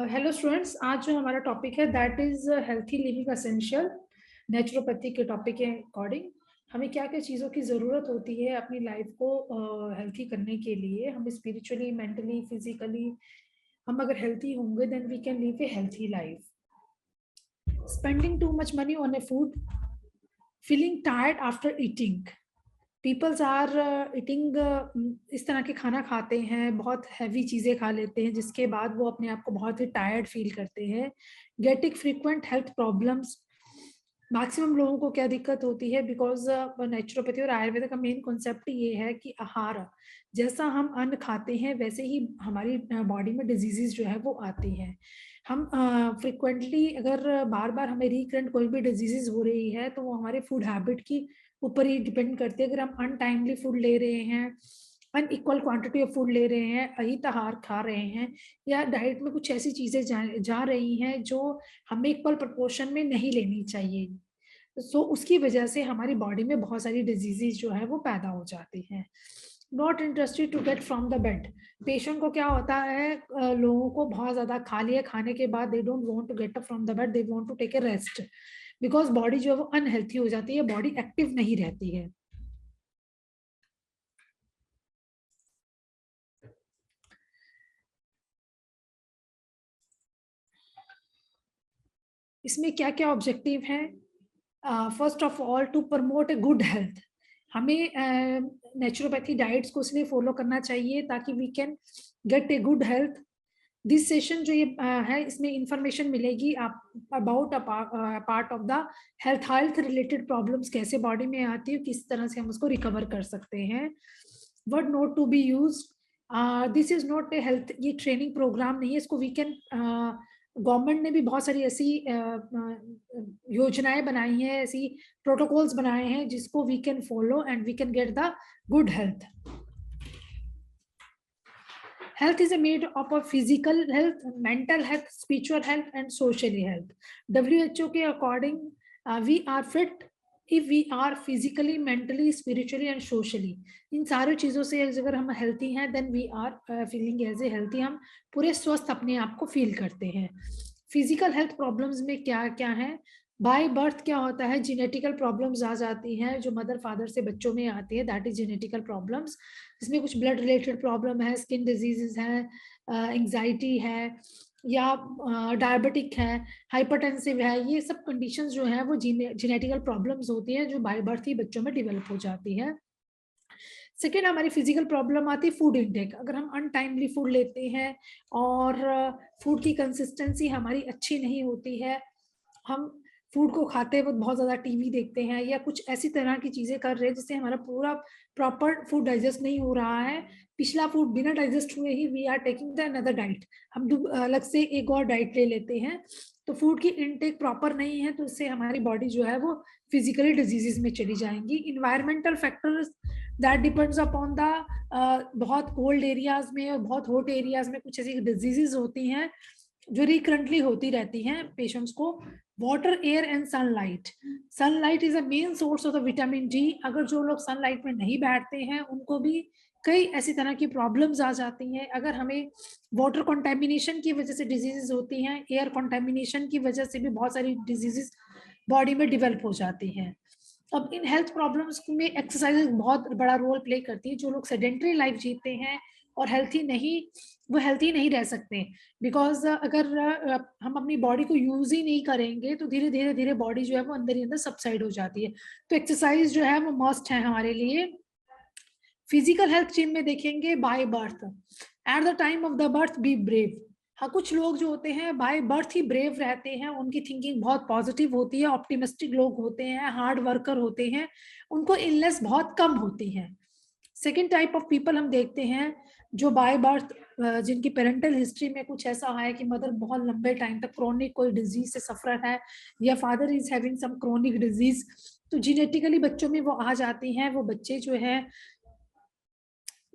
Hello students, आज जो हमारा टॉपिक है that is healthy living essential. Naturopathy के टॉपिक के अकॉर्डिंग हमें क्या क्या चीज़ों की ज़रूरत होती है अपनी लाइफ को हेल्थी करने के लिए। हम स्पिरिचुअली, मेंटली, फिजिकली हम अगर हेल्थी होंगे then we can live a healthy life. Spending too much money on a food, feeling tired after eating. Peoples are eating, इस तरह के खाना खाते हैं, बहुत हैवी चीज़ें खा लेते हैं जिसके बाद वो अपने आप को बहुत ही टायर्ड फील करते हैं। Getting frequent health problems. Maximum लोगों को क्या दिक्कत होती है बिकॉज नेचुरोपैथी और आयुर्वेद का मेन कॉन्सेप्ट ये है कि आहार, जैसा हम अन्न खाते हैं वैसे ही हमारी बॉडी में डिजीजेज जो है वो आती हैं। हम फ्रिक्वेंटली अगर बार बार हमें रिकरेंट कोई भी डिजीजेज हो रही है तो वो हमारे फूड हैबिट की ऊपर ही डिपेंड करते हैं। अगर हम अनटाइमली फूड ले रहे हैं, अनइक्वल क्वांटिटी ऑफ फूड ले रहे हैं, अहित आहार खा रहे हैं, या डाइट में कुछ ऐसी चीजें जा रही हैं जो हमें इक्वल प्रोपोर्शन में नहीं लेनी चाहिए, सो उसकी वजह से हमारी बॉडी में बहुत सारी डिजीजेज जो है वो पैदा हो जाती हैं। Not interested to get from the bed. Patient को क्या होता है, लोगों को बहुत ज्यादा खा लिया, खाने के बाद they don't want to get up from the bed, they want to take a rest because body जो है वो अनहेल्थी हो जाती है, बॉडी एक्टिव नहीं रहती है। इसमें क्या क्या ऑब्जेक्टिव है? First of all to promote a good health. हमें नेचुरोपैथी डाइट्स को इसलिए फॉलो करना चाहिए ताकि we can get a good health. This session जो ये है इसमें इंफॉर्मेशन मिलेगी आप about part of the health, health related problems कैसे बॉडी में आती है, किस तरह से हम उसको रिकवर कर सकते हैं। Word not to be use, this is not a health, ये ट्रेनिंग प्रोग्राम नहीं है, इसको वी कैन, गवर्नमेंट ने भी बहुत सारी ऐसी योजनाएं बनाई हैं, ऐसी प्रोटोकॉल्स बनाए हैं जिसको we can follow and we can get the good health. Health is made up of physical health, mental health, spiritual health, and social health. WHO के according, we are fit if we are physically, mentally, spiritually, and socially. इन सारी चीजों से अगर हम healthy हैं, then we are feeling as a healthy. हम पूरे स्वस्थ अपने आप को feel करते हैं। Physical health problems में क्या क्या है? बाय बर्थ क्या होता है? जेनेटिकल प्रॉब्लम्स आ जाती हैं जो मदर फादर से बच्चों में आती है, दैट इज जेनेटिकल प्रॉब्लम्स। इसमें कुछ ब्लड रिलेटेड प्रॉब्लम है, स्किन डिजीजेस है, एंजाइटी है, या डायबिटिक है, हाइपरटेंसिव है। ये सब कंडीशंस जो है वो जेनेटिकल प्रॉब्लम्स होती है जो बाय बर्थ ही बच्चों में डेवलप हो जाती है। सेकेंड, हमारी फिजिकल प्रॉब्लम आती है फूड इंटेक। अगर हम अनटाइमली फूड लेते हैं और फूड की कंसिस्टेंसी हमारी अच्छी नहीं होती है, हम फूड को खाते वक्त बहुत ज्यादा टीवी देखते हैं या कुछ ऐसी तरह की चीजें कर रहे हैं जिससे हमारा पूरा प्रॉपर फूड डाइजेस्ट नहीं हो रहा है, पिछला फूड बिना डाइजेस्ट हुए ही we are taking the another diet, हम अलग से एक और डाइट ले लेते हैं, तो फूड की इनटेक प्रॉपर नहीं है, तो इससे हमारी बॉडी जो है वो फिजिकली डिजीजेस में चली जाएंगी। Environmental factors that depends upon the, बहुत कोल्ड एरियाज में और बहुत हॉट एरियाज में कुछ ऐसी डिजीजेस होती हैं जो रिकरेंटली होती रहती हैं पेशेंट्स को। Water, air and sunlight. Sunlight is a main source of the vitamin D. अगर जो लोग सनलाइट में नहीं बैठते हैं उनको भी कई ऐसी तरह की प्रॉब्लम्स आ जाती हैं। अगर हमें वाटर कंटेमिनेशन की वजह से डिजीजेस होती हैं, एयर कंटेमिनेशन की वजह से भी बहुत सारी डिजीजेस बॉडी में डेवलप हो जाती हैं। अब इन हेल्थ प्रॉब्लम्स में एक्सरसाइज बहुत बड़ा रोल प्ले करती है। जो लोग सेडेंटरी लाइफ जीते हैं और हेल्थी नहीं, वो हेल्थी नहीं रह सकते बिकॉज अगर हम अपनी बॉडी को यूज ही नहीं करेंगे तो धीरे धीरे धीरे बॉडी जो है वो अंदर ही अंदर सबसाइड हो जाती है। तो एक्सरसाइज जो है वो मस्ट है हमारे लिए। फिजिकल हेल्थ जिम में देखेंगे, by birth, at the time of the birth be brave. हाँ, कुछ लोग जो होते हैं बाय बर्थ ही ब्रेव रहते हैं, उनकी थिंकिंग बहुत पॉजिटिव होती है, ऑप्टिमिस्टिक लोग होते हैं, हार्ड वर्कर होते हैं, उनको इलनेस बहुत कम होती है। सेकेंड टाइप ऑफ पीपल हम देखते हैं जो बाय बर्थ, जिनकी पेरेंटल हिस्ट्री में कुछ ऐसा है कि मदर बहुत लंबे टाइम तक क्रोनिक कोई डिजीज से सफर है या father is having some chronic disease, तो जेनेटिकली बच्चों में वो आ जाती हैं। वो बच्चे जो है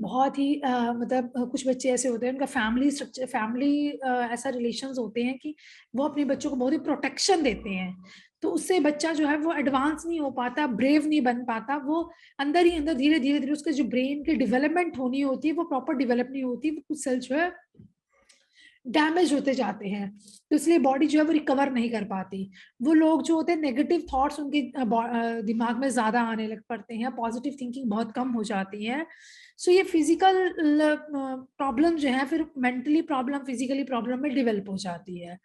बहुत ही मतलब कुछ बच्चे ऐसे होते हैं उनका फैमिली स्ट्रक्चर, फैमिली ऐसा रिलेशंस होते हैं कि वो अपने बच्चों को बहुत ही प्रोटेक्शन देते हैं, तो उससे बच्चा जो है वो एडवांस नहीं हो पाता, ब्रेव नहीं बन पाता, वो अंदर ही अंदर धीरे धीरे धीरे उसके जो ब्रेन की डेवलपमेंट होनी होती है वो प्रॉपर डेवलप नहीं होती, वो कुछ सेल जो है डैमेज होते जाते हैं, तो इसलिए बॉडी जो है वो रिकवर नहीं कर पाती। वो लोग जो होते हैं नेगेटिव थॉट्स उनके दिमाग में ज्यादा आने लग पड़ते हैं, पॉजिटिव थिंकिंग बहुत कम हो जाती है। सो ये फिजिकल प्रॉब्लम जो है फिर मेंटली प्रॉब्लम, फिजिकली प्रॉब्लम में डेवलप हो जाती है।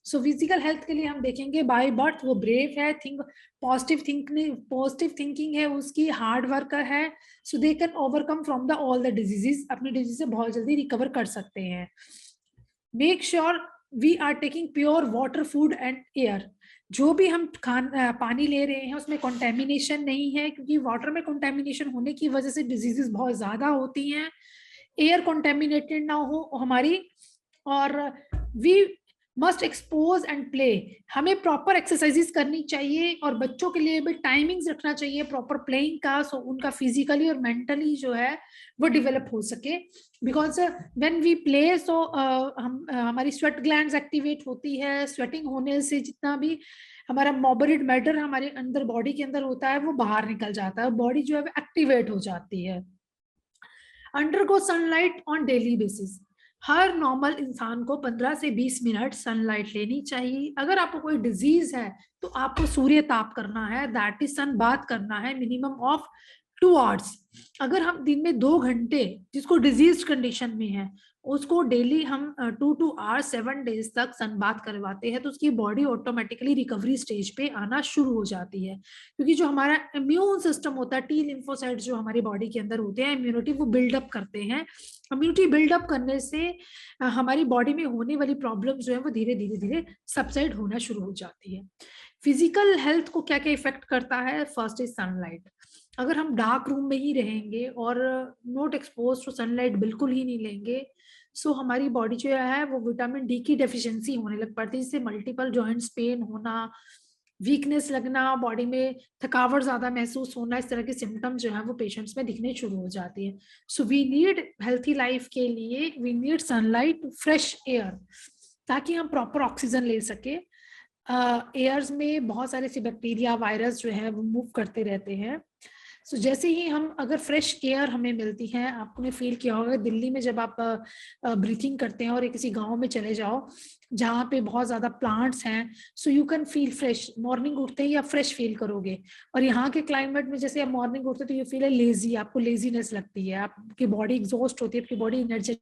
सो फिजिकल हेल्थ के लिए हम देखेंगे बाय बर्थ वो ब्रेव है, थिंक पॉजिटिव थिंकिंग है उसकी, हार्ड वर्कर है, so they can overcome from the all the diseases, अपनी डिजीज से बहुत जल्दी रिकवर कर सकते हैं। Make sure we are taking pure water, food and air. जो भी हम पानी ले रहे हैं उसमें कंटेमिनेशन नहीं है, क्योंकि वाटर में कंटेमिनेशन होने की वजह से डिजीजेस बहुत ज्यादा होती हैं। एयर कंटेमिनेटेड ना हो हमारी, और we must expose and play, हमें प्रॉपर एक्सरसाइजेस करनी चाहिए, और बच्चों के लिए भी टाइमिंग्स रखना चाहिए प्रॉपर प्लेइंग का, सो उनका फिजिकली और मेंटली जो है वो डेवलप हो सके। Because when we play so हम हमारी स्वेट ग्लैंड्स एक्टिवेट होती है, स्वेटिंग होने से जितना भी हमारा मोबोलिड मैटर हमारे अंदर बॉडी के अंदर होता है वो बाहर निकल जाता है, बॉडी जो है एक्टिवेट हो जाती है। Undergo sunlight on daily basis, her normal इंसान को 15 से 20 मिनट सनलाइट लेनी चाहिए। अगर आपको कोई डिजीज है तो आपको सूर्य ताप करना है, दैट इज सन बात करना है मिनिमम ऑफ 2 आवर्स। अगर हम दिन में 2 घंटे, जिसको डिजीज कंडीशन में है उसको डेली हम 2 आवर्स 7 डेज तक सन बात करवाते हैं, तो उसकी बॉडी ऑटोमेटिकली रिकवरी स्टेज पे आना शुरू हो जाती है। क्योंकि जो हमारा इम्यून सिस्टम होता है, टी लिम्फोसाइट्स जो हमारी बॉडी के अंदर होते हैं, इम्यूनिटी वो बिल्डअप करते हैं। इम्यूनिटी बिल्डअप करने से हमारी बॉडी में होने वाली प्रॉब्लम जो है वो धीरे धीरे धीरे सबसाइड होना शुरू हो जाती है। फिजिकल हेल्थ को क्या क्या इफेक्ट करता है? First is sunlight. अगर हम डार्क रूम में ही रहेंगे और नॉट एक्सपोज टू सनलाइट बिल्कुल ही नहीं लेंगे, सो हमारी बॉडी जो है वो विटामिन डी की डेफिशिएंसी होने लग पड़ती है, जिससे मल्टीपल जॉइंट्स पेन होना, वीकनेस लगना, बॉडी में थकावट ज्यादा महसूस होना, इस तरह के सिम्टम्स जो है वो पेशेंट्स में दिखने शुरू हो जाती है। So we need healthy life के लिए we need sunlight, fresh air, ताकि हम प्रॉपर ऑक्सीजन ले सके। एयर्स में बहुत सारे से बैक्टीरिया, वायरस जो है वो मूव करते रहते हैं। सो जैसे ही हम, अगर फ्रेश एयर हमें मिलती है, आपने फील किया होगा दिल्ली में जब आप ब्रीथिंग करते हैं और किसी गांव में चले जाओ जहाँ पे बहुत ज्यादा प्लांट्स हैं, so you can feel fresh, morning उठते ही आप फ्रेश फील करोगे। और यहाँ के क्लाइमेट में जैसे आप मॉर्निंग उठते तो यू फील है लेजी, आपको लेजीनेस लगती है, आपकी बॉडी एग्जॉस्ट होती है, आपकी बॉडी एनर्जेटिक